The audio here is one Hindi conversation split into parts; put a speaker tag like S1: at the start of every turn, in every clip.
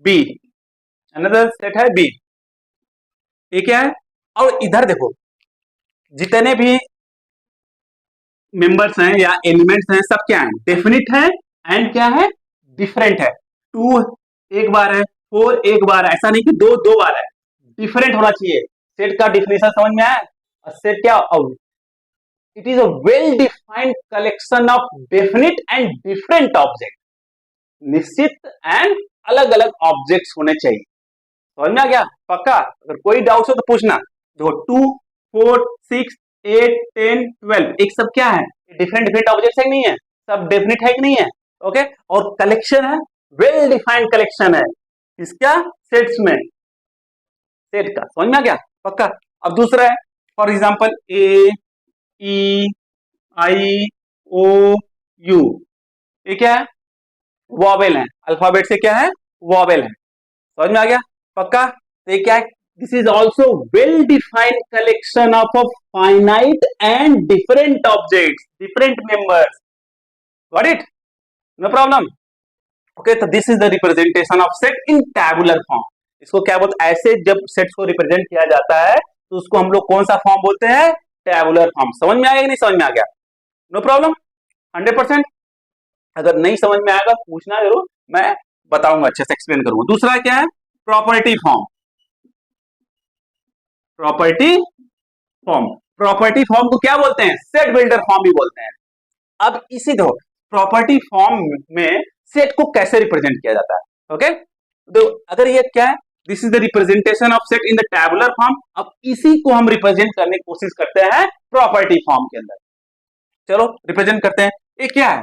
S1: बी, अनदर सेट है बी। ठीक है, और इधर देखो जितने भी मेंबर्स हैं या एलिमेंट्स हैं सब क्या है, डेफिनिट है एंड क्या है, डिफरेंट है। 2 एक बार है, 4 एक बार है, ऐसा नहीं कि दो दो बार है, डिफरेंट होना चाहिए। सेट का डिफिनेशन समझ में आया? सेट क्या, it is a well defined collection of definite and different object. निश्चित एंड अलग अलग ऑब्जेक्ट्स होने चाहिए। समझ में आ गया? पक्का? अगर कोई डाउट हो तो पूछना। देखो 2 4 6 8 10 12 एक सब क्या है, डिफरेंट डिफरेंट ऑब्जेक्ट्स है कि नहीं है, सब डेफिनिट है कि नहीं है। ओके, और कलेक्शन है, वेल डिफाइंड कलेक्शन है इसका, सेट्स में, सेट का। समझ में आ गया? पक्का? अब दूसरा है, for example A E I O U, ये क्या है, वॉवेल है, अल्फाबेट से क्या है, वॉवेल है। समझ में आ गया? पक्का? तो ये क्या है, this is also well defined collection of a finite and different objects, different members. Got it? No problem. Okay, तो this is the representation of set in tabular form. इसको क्या बोलते हैं, ऐसे जब सेट्स को रिप्रेजेंट किया जाता है तो उसको हम लोग कौन सा फॉर्म बोलते हैं, टैबुलर फॉर्म। समझ में आया कि नहीं समझ में आ गया? No problem, 100%। अगर नहीं समझ में आएगा पूछना जरूर, मैं बताऊंगा, अच्छे से एक्सप्लेन करूंगा। दूसरा क्या है, property form. Property form, property form को क्या बोलते हैं, सेट बिल्डर फॉर्म भी बोलते हैं। अब इसी दो प्रॉपर्टी फॉर्म में सेट को कैसे रिप्रेजेंट किया जाता है। ओके, तो अगर ये क्या है, this is the representation of set in the tabular form. अब इसी को हम रिप्रेजेंट करने की कोशिश करते हैं प्रॉपर्टी फॉर्म के अंदर। चलो रिप्रेजेंट करते हैं। ये क्या है,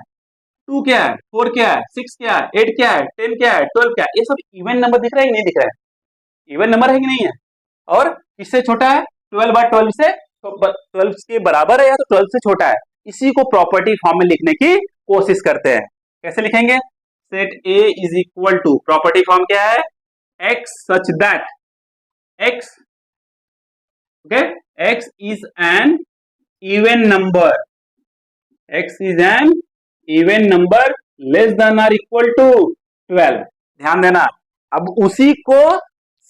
S1: 2 क्या है, 4 क्या है, 6 क्या है, 8 क्या है, 10 क्या है, 12 क्या है, ये सब इवन नंबर दिख रहा है कि नहीं दिख रहा है, इवन नंबर है कि नहीं है, और किससे छोटा है, 12/12 से, तो 12 के बराबर है या तो 12 से छोटा है। इसी को प्रॉपर्टी फॉर्म में लिखने की कोशिश करते हैं। कैसे लिखेंगे, set A is equal to, property form क्या है, x such that x, okay, x is an even number, x is an even number less than or equal to 12। ध्यान देना, अब उसी को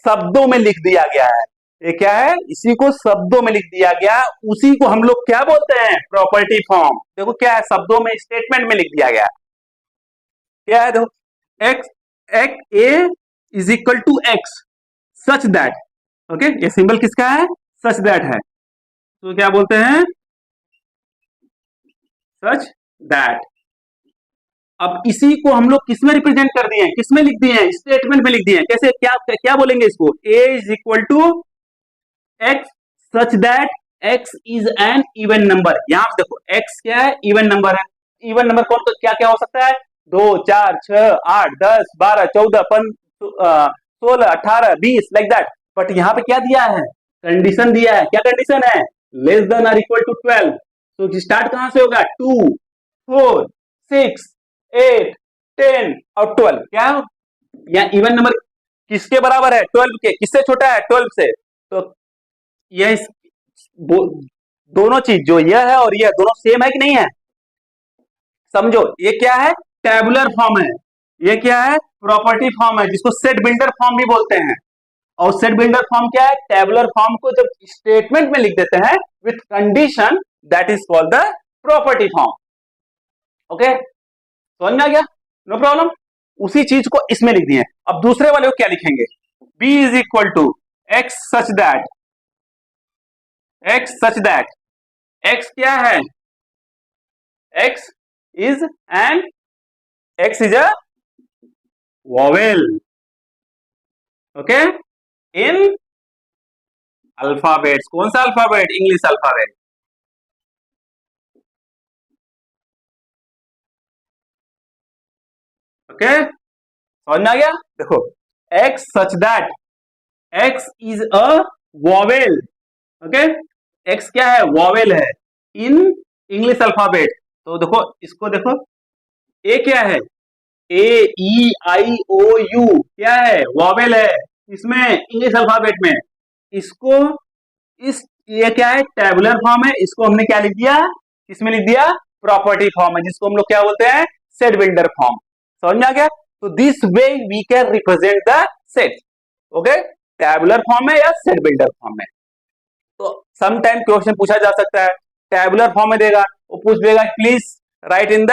S1: शब्दों में लिख दिया गया है। ये क्या है, इसी को शब्दों में लिख दिया गया, उसी को हम लोग क्या बोलते हैं, प्रॉपर्टी फॉर्म। देखो क्या है, शब्दों में, स्टेटमेंट में लिख दिया गया। क्या है, देखो x, x A is equal to x such that. Okay, ये सिंबल किसका है, सच दैट है, तो क्या बोलते हैं, सच दैट। अब इसी को हम लोग किसमें रिप्रेजेंट कर दिए हैं, किसमें लिख दिए हैं, स्टेटमेंट में लिख दिए हैं। कैसे, क्या क्या बोलेंगे इसको, a is equal to x such that x is an even number. यहां पे देखो x क्या है, इवन नंबर है। इवन नंबर कौन, तो क्या क्या हो सकता है, 2 4 6 8 10 12 14 15 16 18 20 लाइक दैट। बट यहाँ पे क्या दिया है, कंडीशन दिया है। क्या कंडीशन है, लेस देन और इक्वल टू 12। तो स्टार्ट कहां से होगा, 2 4 6 8 10 और 12। क्या यहाँ इवन नंबर किसके बराबर है, 12 के, किससे छोटा है, 12 से। तो यह दोनों चीज जो यह है और यह दोनों सेम है कि नहीं है, समझो। ये क्या है, टेबुलर फॉर्म है, ये क्या है, प्रॉपर्टी फॉर्म है, जिसको सेट बिल्डर फॉर्म भी बोलते हैं। और सेट बिल्डर फॉर्म क्या है, टेबुलर फॉर्म को जब स्टेटमेंट में लिख देते हैं with condition, that is called the property form. Okay, समझ में आ गया, नो प्रॉब्लम। उसी चीज को इसमें लिख दिए। अब दूसरे वाले को क्या लिखेंगे, b is equal to x such that, x such that, x क्या है, x is an, x is a vowel, okay, in alphabets। कौन सा अल्फाबेट, इंग्लिश अल्फाबेट। ओके, समझ में आ गया। देखो x such that, x is a vowel, okay, x क्या है, वॉवेल है, इन इंग्लिश अल्फाबेट। तो देखो इसको देखो, ए क्या है, ए ई आई ओ यू क्या है, वॉवेल है इसमें, इंग्लिश अल्फाबेट में। इसको इस, ये क्या है, टेबुलर फॉर्म है, इसको हमने क्या लिख दिया, किसमें लिख दिया, प्रॉपर्टी फॉर्म है, जिसको हम लोग क्या बोलते हैं, सेट बिल्डर फॉर्म। समझ में आ गया। तो this way we can represent the set. Okay, tabular form में या सेट बिल्डर फॉर्म में. तो सम टाइम क्वेश्चन पूछा जा सकता है, टैबुलर फॉर्म में देगा, वो पूछ देगा please right in the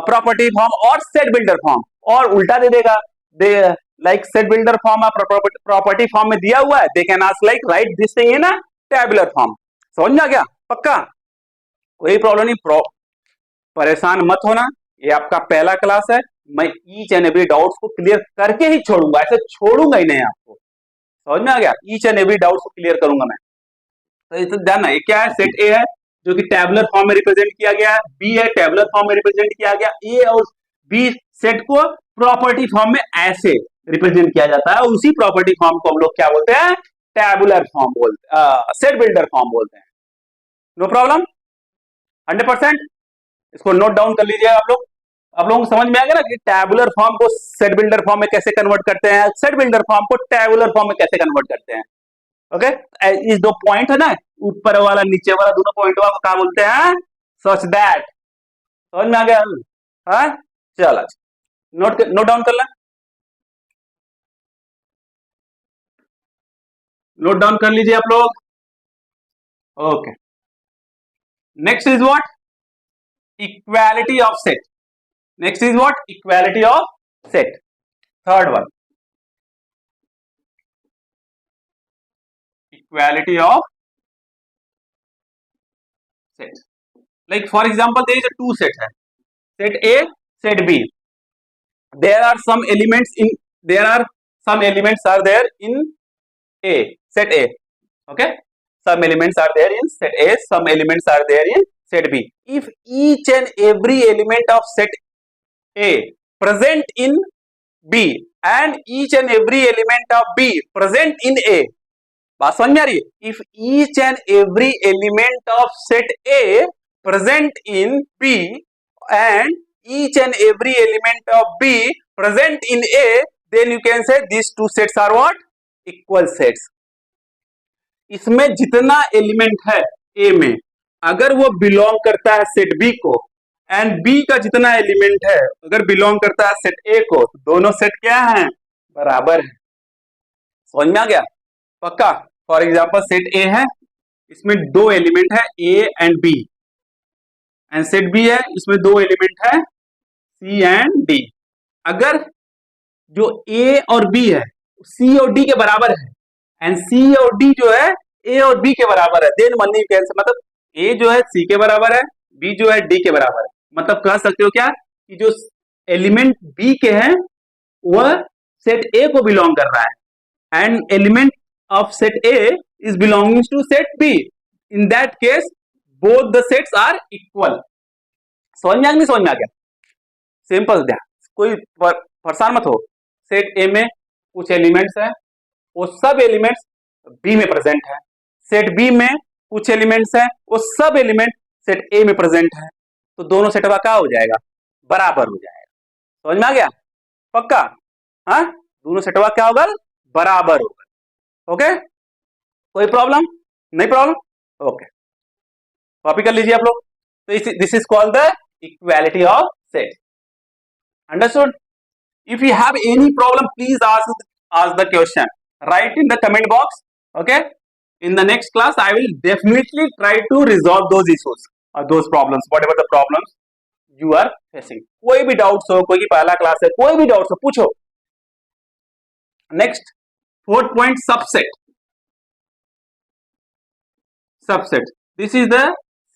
S1: property form और सेट बिल्डर फॉर्म, और उल्टा दे देगा, they like set builder form और प्रॉपर्टी फॉर्म में दिया हुआ है, they can ask like right this thing in a tabular form. समझ में आ गया? पक्का, कोई प्रॉब्लम नहीं, परेशान मत होना, ये आपका पहला क्लास है, मैं ईच एंड एवरी डाउट्स को क्लियर करके ही छोड़ूंगा, ऐसे छोड़ूंगा ही नहीं आपको. समझ में आ गया? ईच एंड एवरी डाउट्स को क्लियर करूंगा मैं. तो इसे जानना, ये क्या है, सेट ए है जो कि टैबुलर फॉर्म में रिप्रेजेंट किया गया है, बी है टैबुलर फॉर्म में रिप्रेजेंट किया गया, ए और बी सेट को प्रॉपर्टी फॉर्म में ऐसे रिप्रेजेंट किया जाता है, उसी प्रॉपर्टी फॉर्म को हम लोग क्या बोलते हैं, टैबुलर फॉर्म बोलते हैं, सेट बिल्डर फॉर्म बोलते हैं. No problem, 100%. इसको नोट डाउन कर लीजिए आप लोग. आप लोगों को समझ में आ गया ना कि टैबुलर फॉर्म को सेट बिल्डर फॉर्म में कैसे कन्वर्ट करते हैं, सेट बिल्डर फॉर्म को टैबुलर फॉर्म में कैसे कन्वर्ट करते हैं. ओके, इस दो पॉइंट है ना, ऊपर वाला नीचे वाला, दोनों पॉइंट को क्या बोलते हैं, सच दैट. समझ में आ गया? हाँ, चलो नोट डाउन कर लें, नोट डाउन कर लीजिए आप लोग. Okay, next is what, equality of set. Next is what, equality of set. Third one, equality of set. Like for example, there is a two set hai, set A, set B. There are some elements in A, set A. Okay, some elements are there in set A, some elements are there in set B. If each and every element of set A present in B and each and every element of B present in A, बात समझ में आ रही है? If each and every element of set A present in B and each and every element of B present in A, then you can say this two sets are what, equal sets. इसमें जितना एलिमेंट है ए में, अगर वो बिलोंग करता है सेट बी को, एंड बी का जितना एलिमेंट है अगर बिलोंग करता है सेट ए को, तो दोनों सेट क्या है, बराबर है. समझ में आ गया? पक्का. फॉर एग्जाम्पल सेट ए है, इसमें दो एलिमेंट है A and B, and set B है, इसमें दो एलिमेंट है सी एंड डी. अगर जो ए और बी है सी और डी के बराबर है, एंड सी और डी जो है ए और बी के बराबर है, देन मनी कैन से, मतलब ए जो है सी के बराबर है, बी जो है डी के बराबर है. मतलब कह सकते हो क्या कि जो एलिमेंट बी के हैं वह सेट ए को बिलोंग कर रहा है, and element of set A is belonging to set B. In that case, both the sets are equal. समझ में आ गया? समझ में आ गया? सिंपल ध्यान, कोई परेशान मत हो. सेट ए में कुछ एलिमेंट्स हैं, वो सब एलिमेंट्स बी में प्रेजेंट है. सेट बी में कुछ एलिमेंट्स हैं, वो सब एलिमेंट सेट ए में प्रेजेंट है. तो दोनों सेट का क्या हो जाएगा, बराबर हो जाएगा. समझ में आ गया? पक्का. हाँ, दोनों सेट का क्या होगा, बराबर होगा. ओके, कोई प्रॉब्लम नहीं? प्रॉब्लम. ओके, कॉपी कर लीजिए आप लोग. तो this is called the equality of set. Understood? If you have any problem please ask the question, write in the comment box. Okay, in the next class I will definitely try to resolve those issues और those problems, whatever the problems you are facing. कोई भी डाउट्स हो, कोई भी पहला क्लास है, कोई भी डाउट्स हो पूछो. Next, fourth point, subset. Subset. This is the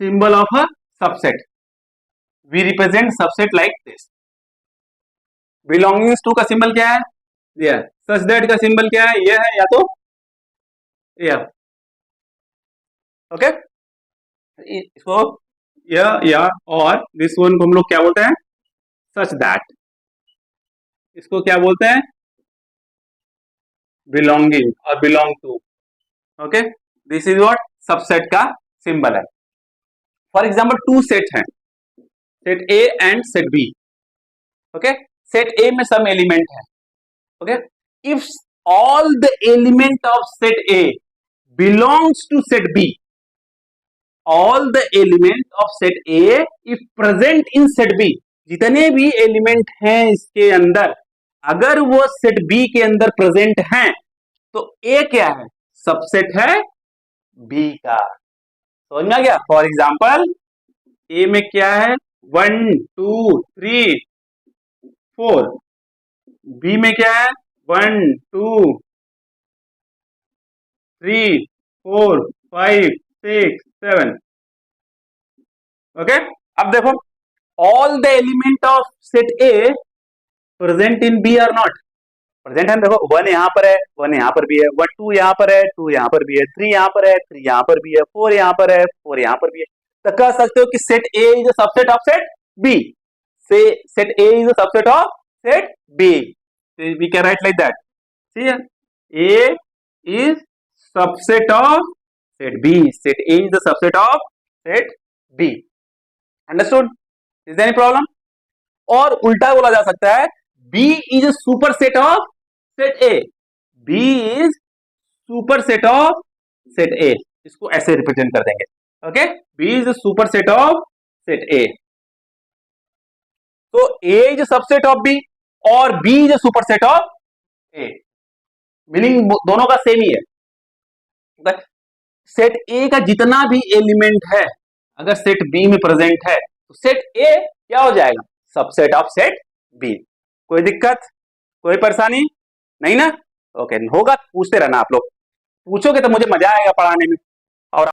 S1: symbol of a subset. We represent subset like this. Belongings to का symbol क्या है, यह. Such that का symbol क्या है, यह है या तो यह. ओके, इसको यह या और दिस वन को हम लोग क्या बोलते हैं, such that. इसको क्या बोलते हैं, बिलोंगिंग और belong to. Okay, this is what subset का सिंबल है. फॉर एग्जांपल टू सेट हैं, set A and set B. Okay, set A में सम एलिमेंट है. Okay, if all the element of set A belongs to set B, all the element of set A if present in set B, जितने भी एलिमेंट हैं इसके अंदर अगर वो सेट बी के अंदर प्रेजेंट हैं तो ए क्या है, सबसेट है बी का। समझ में आ गया। फॉर एग्जाम्पल ए में क्या है 1 2 3 4, बी में क्या है 1 2 3 4 5 6 7। ओके, अब देखो all the element of set A present in B are not present है। देखो 1 यहाँ पर है, 1 यहाँ पर भी है, 1 2 यहाँ पर है, 2 यहाँ पर भी है, 3 यहाँ पर है, 3 यहाँ पर भी है, 4 यहाँ पर है, 4 यहाँ पर भी है। तो कह सकते हो कि set A is a subset of set B. Say set A is a subset of set B, we can write like that. ठीक है, A is subset of set B, set A is the subset of set B. Understood? Is there any problem? और उल्टा बोला जा सकता है B is a super set of set A, B is super set of set A. इसको ऐसे रिप्रेजेंट कर देंगे। Okay, B is a super set of set ए। तो A is a subset of B और B is a super set of A। Meaning दोनों का सेम ही है। सेट ए का जितना भी एलिमेंट है अगर सेट बी में प्रेजेंट है तो सेट ए क्या हो जाएगा, सबसेट ऑफ सेट बी। कोई दिक्कत, कोई परेशानी नहीं ना? ओके, होगा पूछते रहना, आप लोग पूछोगे तो मुझे मजा आएगा पढ़ाने में।